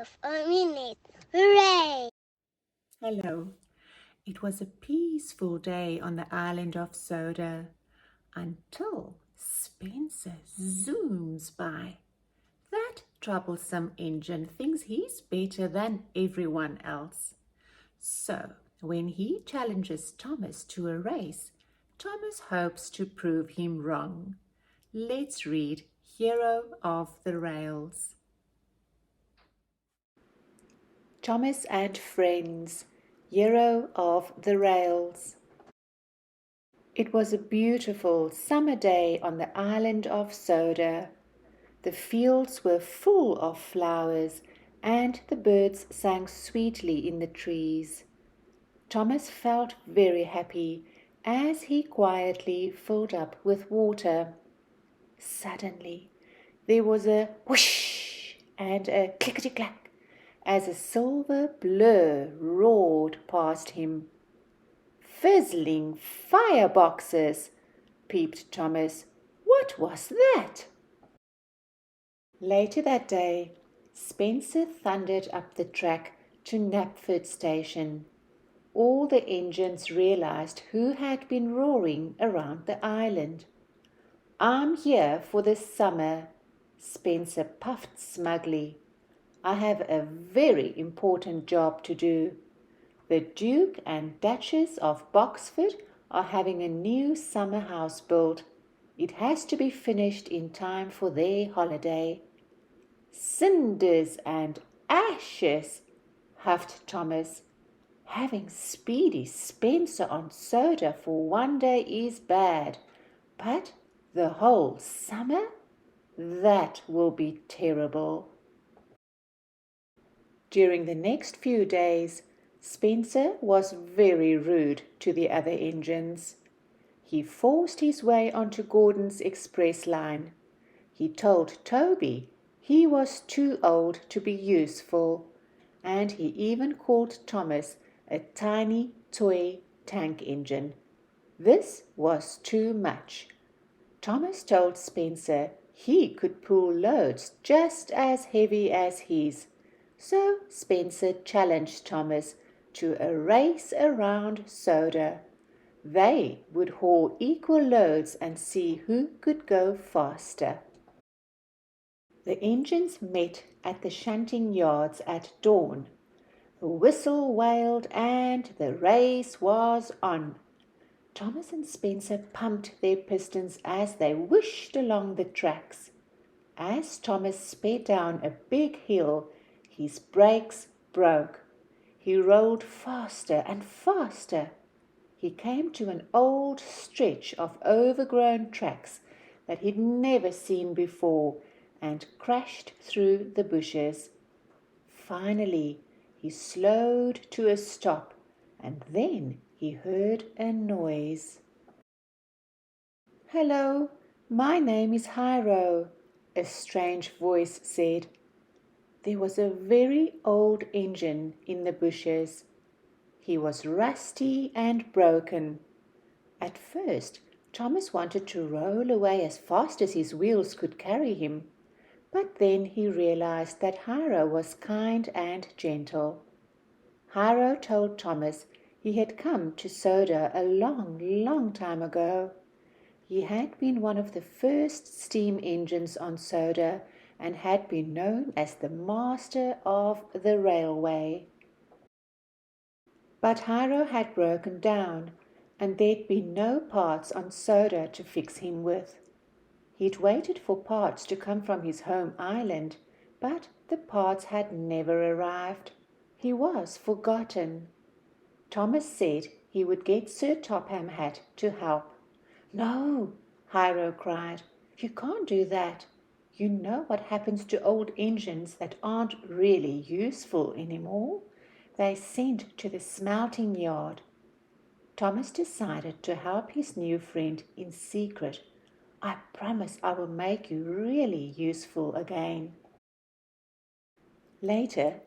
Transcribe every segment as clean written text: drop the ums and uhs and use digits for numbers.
half a minute. Hooray! Hello. It was a peaceful day on the island of Soda until Spencer zooms by. That troublesome engine thinks he's better than everyone else. So, when he challenges Thomas to a race, Thomas hopes to prove him wrong. Let's read Hero of the Rails. Thomas and Friends, Hero of the Rails. It was a beautiful summer day on the island of Soda. The fields were full of flowers, and the birds sang sweetly in the trees. Thomas felt very happy as he quietly filled up with water. Suddenly, there was a whoosh and a clickety-clack as a silver blur roared past him. Fizzling fireboxes, peeped Thomas. What was that? Later that day, Spencer thundered up the track to Knapford Station. All the engines realized who had been roaring around the island. I'm here for the summer, Spencer puffed smugly. I have a very important job to do. The Duke and Duchess of Boxford are having a new summer house built. It has to be finished in time for their holiday. Cinders and ashes, huffed Thomas. Having Speedy Spencer on Soda for one day is bad, but the whole summer? That will be terrible. During the next few days, Spencer was very rude to the other engines. He forced his way onto Gordon's express line. He told Toby he was too old to be useful, and he even called Thomas a tiny toy tank engine. This was too much. Thomas told Spencer he could pull loads just as heavy as his. So Spencer challenged Thomas to a race around Soda. They would haul equal loads and see who could go faster. The engines met at the shunting yards at dawn. The whistle wailed and the race was on. Thomas and Spencer pumped their pistons as they whooshed along the tracks. As Thomas sped down a big hill, his brakes broke. He rolled faster and faster. He came to an old stretch of overgrown tracks that he'd never seen before and crashed through the bushes. Finally, he slowed to a stop, and then he heard a noise. "Hello, my name is Hiro," a strange voice said. There was a very old engine in the bushes. He was rusty and broken. At first, Thomas wanted to roll away as fast as his wheels could carry him, but then he realized that Hiro was kind and gentle. Hiro told Thomas he had come to Soda a long, long time ago. He had been one of the first steam engines on Soda and had been known as the master of the railway. But Hiro had broken down, and there'd been no parts on Soda to fix him with. He'd waited for parts to come from his home island, but the parts had never arrived. He was forgotten. Thomas said he would get Sir Topham Hatt to help. "No," Hiro cried. "You can't do that. You know what happens to old engines that aren't really useful anymore? They're sent to the smelting yard." Thomas decided to help his new friend in secret. "I promise I will make you really useful again." Later,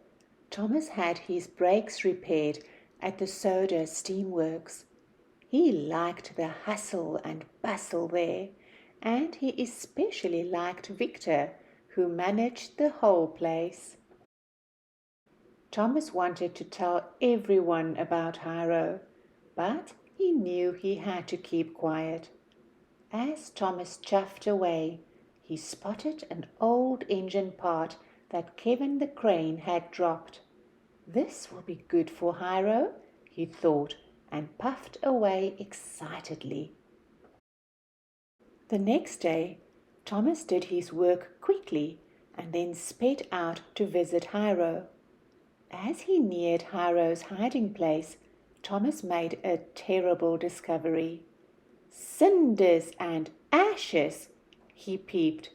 Thomas had his brakes repaired at the Soda Steamworks. He liked the hustle and bustle there, and he especially liked Victor, who managed the whole place. Thomas wanted to tell everyone about Hiro, but he knew he had to keep quiet. As Thomas chuffed away, he spotted an old engine part that Kevin the crane had dropped. This will be good for Hiro, he thought, and puffed away excitedly. The next day, Thomas did his work quickly and then sped out to visit Hiro. As he neared Hiro's hiding place, Thomas made a terrible discovery. Cinders and ashes, he peeped.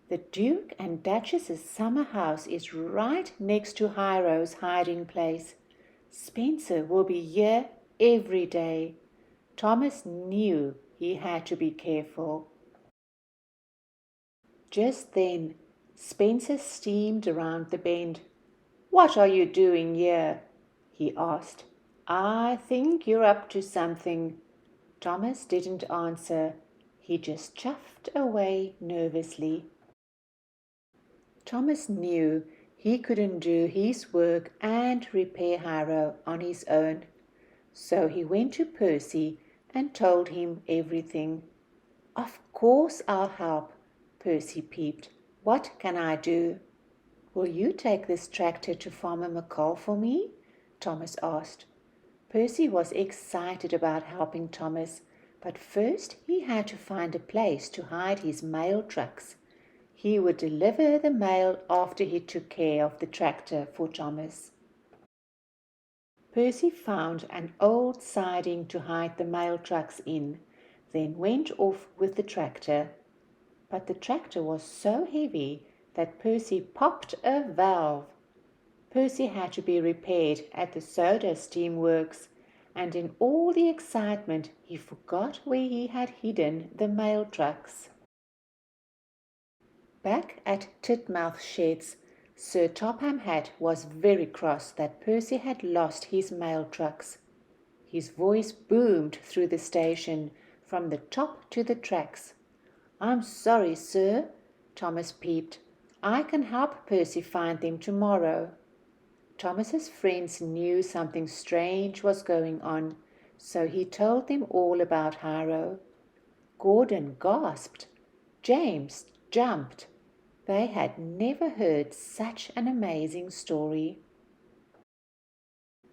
The Duke and Duchess's summer house is right next to Hiro's hiding place. Spencer will be here every day. Thomas knew he had to be careful. Just then, Spencer steamed around the bend. "What are you doing here?" he asked. "I think you're up to something." Thomas didn't answer. He just chuffed away nervously. Thomas knew he couldn't do his work and repair Hiro on his own. So he went to Percy and told him everything. "Of course I'll help," Percy peeped. "What can I do?" "Will you take this tractor to Farmer McCall for me?" Thomas asked. Percy was excited about helping Thomas, but first he had to find a place to hide his mail trucks. He would deliver the mail after he took care of the tractor for Thomas. Percy found an old siding to hide the mail trucks in, then went off with the tractor. But the tractor was so heavy that Percy popped a valve. Percy had to be repaired at the soda steam works, and in all the excitement he forgot where he had hidden the mail trucks. Back at Titmouth Sheds, Sir Topham Hatt was very cross that Percy had lost his mail trucks. His voice boomed through the station, from the top to the tracks. "I'm sorry, sir," Thomas peeped. "I can help Percy find them tomorrow." Thomas's friends knew something strange was going on, so he told them all about Hiro. Gordon gasped. James jumped. They had never heard such an amazing story.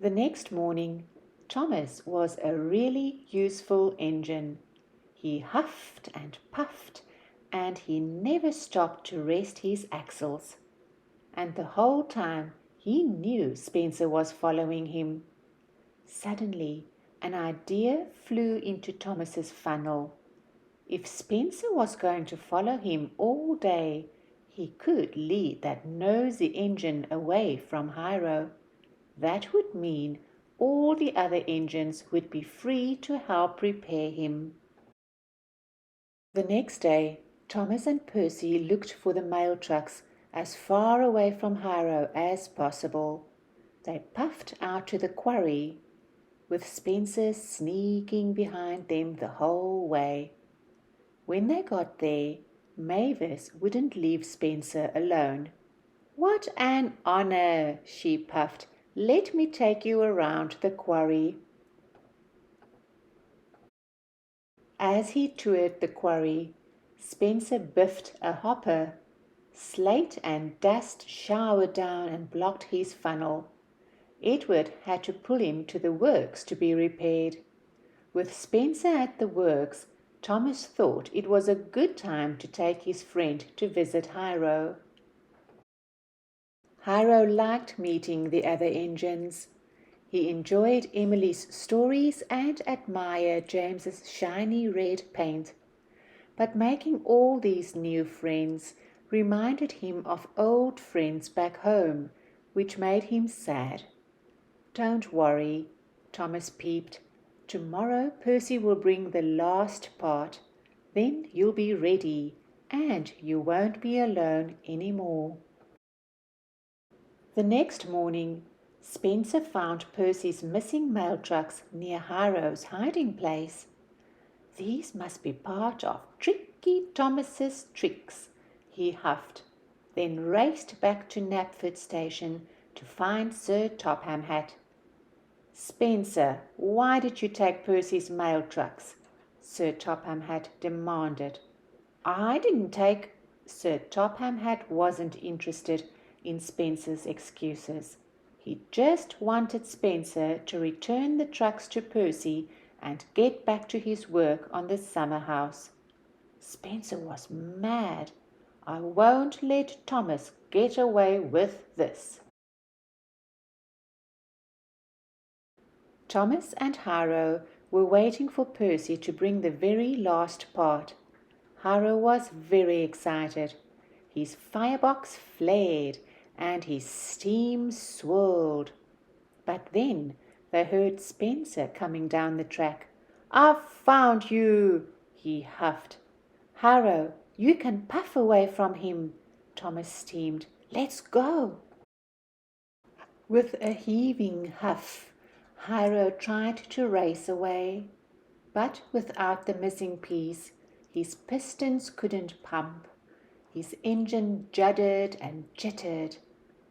The next morning, Thomas was a really useful engine. He huffed and puffed, and he never stopped to rest his axles. And the whole time he knew Spencer was following him. Suddenly, an idea flew into Thomas's funnel. If Spencer was going to follow him all day, he could lead that nosy engine away from Hiro. That would mean all the other engines would be free to help repair him. The next day, Thomas and Percy looked for the mail trucks as far away from Hiro as possible. They puffed out to the quarry, with Spencer sneaking behind them the whole way. When they got there, Mavis wouldn't leave Spencer alone. "What an honor," she puffed. "Let me take you around the quarry." As he toured the quarry, Spencer biffed a hopper. Slate and dust showered down and blocked his funnel. Edward had to pull him to the works to be repaired. With Spencer at the works, Thomas thought it was a good time to take his friend to visit Hiro. Hiro liked meeting the other engines. He enjoyed Emily's stories and admired James's shiny red paint. But making all these new friends reminded him of old friends back home, which made him sad. "Don't worry," Thomas peeped. "Tomorrow Percy will bring the last part. Then you'll be ready, and you won't be alone any more." The next morning, Spencer found Percy's missing mail trucks near Hiro's hiding place. "These must be part of Tricky Thomas's tricks," he huffed, then raced back to Knapford Station to find Sir Topham Hatt. "Spencer, why did you take Percy's mail trucks?" Sir Topham Hatt demanded. "I didn't take—" Sir Topham Hatt wasn't interested in Spencer's excuses. He just wanted Spencer to return the trucks to Percy and get back to his work on the summer house. Spencer was mad. "I won't let Thomas get away with this." Thomas and Hiro were waiting for Percy to bring the very last part. Hiro was very excited. His firebox flared and his steam swirled. But then they heard Spencer coming down the track. "I've found you," he huffed. "Hiro, you can puff away from him," Thomas steamed. "Let's go." With a heaving huff, Hiro tried to race away, but without the missing piece, his pistons couldn't pump. His engine juddered and jittered.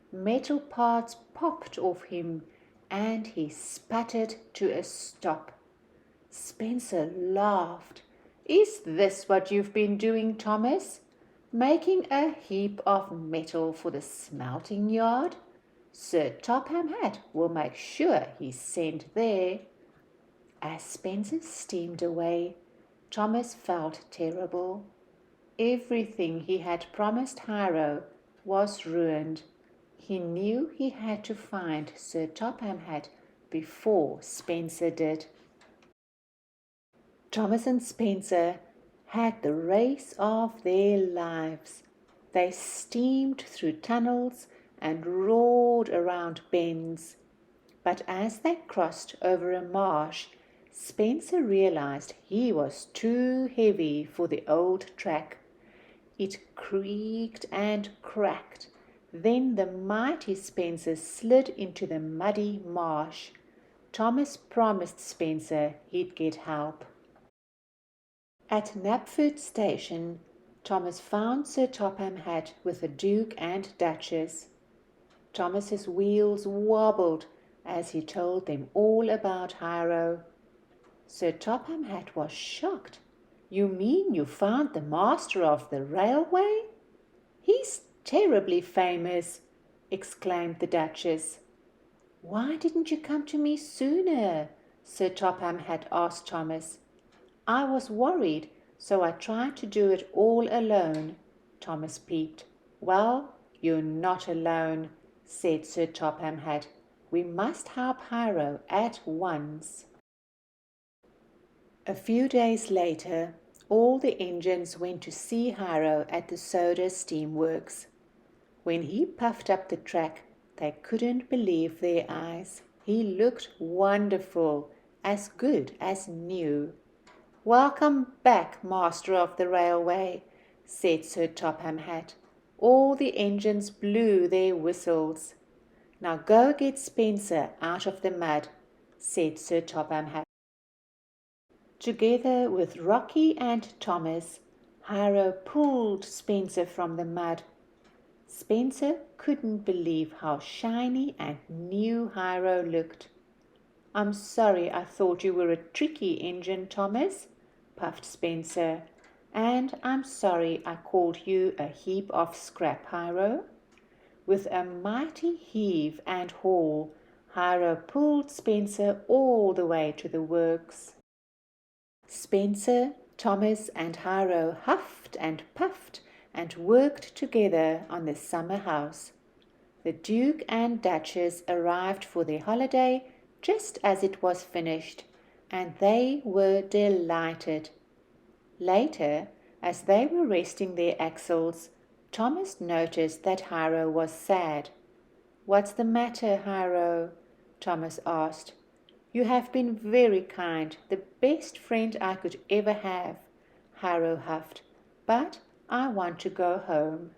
Metal parts popped off him, and he sputtered to a stop. Spencer laughed. "Is this what you've been doing, Thomas? Making a heap of metal for the smelting yard? Sir Topham Hatt will make sure he's sent there." As Spencer steamed away, Thomas felt terrible. Everything he had promised Hiro was ruined. He knew he had to find Sir Topham Hatt before Spencer did. Thomas and Spencer had the race of their lives. They steamed through tunnels and roared around bends. But as they crossed over a marsh, Spencer realized he was too heavy for the old track. It creaked and cracked. Then the mighty Spencer slid into the muddy marsh. Thomas promised Spencer he'd get help. At Knapford Station, Thomas found Sir Topham Hatt with the Duke and Duchess. Thomas's wheels wobbled as he told them all about Hiro. Sir Topham Hatt was shocked. "You mean you found the master of the railway? He's terribly famous," exclaimed the Duchess. "Why didn't you come to me sooner?" Sir Topham Hatt asked Thomas. "I was worried, so I tried to do it all alone," Thomas peeped. "Well, you're not alone," said Sir Topham Hatt. "We must help Hiro at once." A few days later, all the engines went to see Hiro at the soda steam works. When he puffed up the track, they couldn't believe their eyes. He looked wonderful, as good as new. "Welcome back, Master of the Railway," said Sir Topham Hatt. All the engines blew their whistles. "Now go get Spencer out of the mud," said Sir Topham Hatt. Together with Rocky and Thomas, Hiro pulled Spencer from the mud. Spencer couldn't believe how shiny and new Hiro looked. "I'm sorry I thought you were a tricky engine, Thomas," puffed Spencer. "And I'm sorry I called you a heap of scrap, Hiro." With a mighty heave and haul, Hiro pulled Spencer all the way to the works. Spencer, Thomas, and Hiro huffed and puffed and worked together on the summer house. The Duke and Duchess arrived for their holiday just as it was finished, and they were delighted. Later, as they were resting their axles, Thomas noticed that Hiro was sad. "What's the matter, Hiro?" Thomas asked. "You have been very kind, the best friend I could ever have," Hiro huffed, "but I want to go home."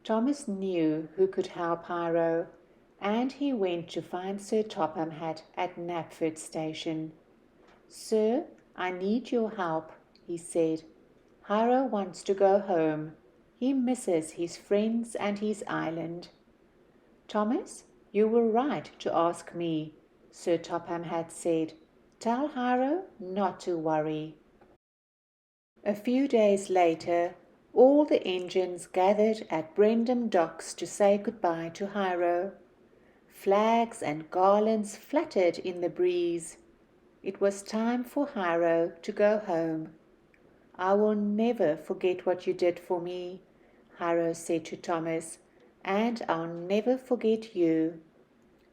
Thomas knew who could help Hiro, and he went to find Sir Topham Hatt at Knapford Station. "Sir, I need your help," he said. "Hiro wants to go home. He misses his friends and his island." Thomas, you were right to ask me, Sir Topham had said. Tell Hiro not to worry. A few days later, all the engines gathered at Brendam Docks to say goodbye to Hiro. Flags and garlands fluttered in the breeze. It was time for Hiro to go home. I will never forget what you did for me, Hiro said to Thomas, and I'll never forget you.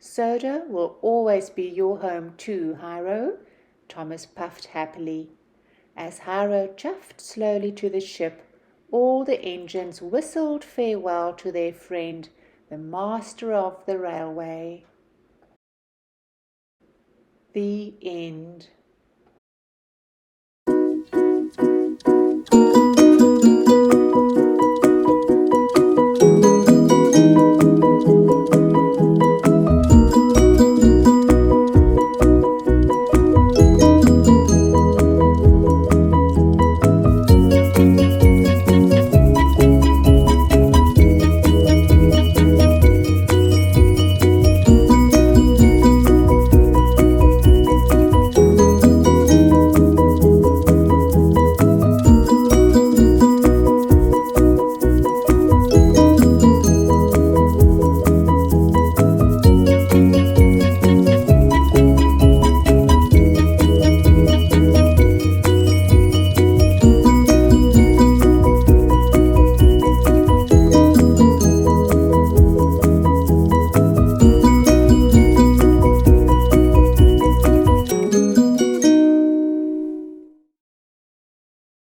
Soda will always be your home too, Hiro, Thomas puffed happily. As Hiro chuffed slowly to the ship, all the engines whistled farewell to their friend, the master of the railway. The end.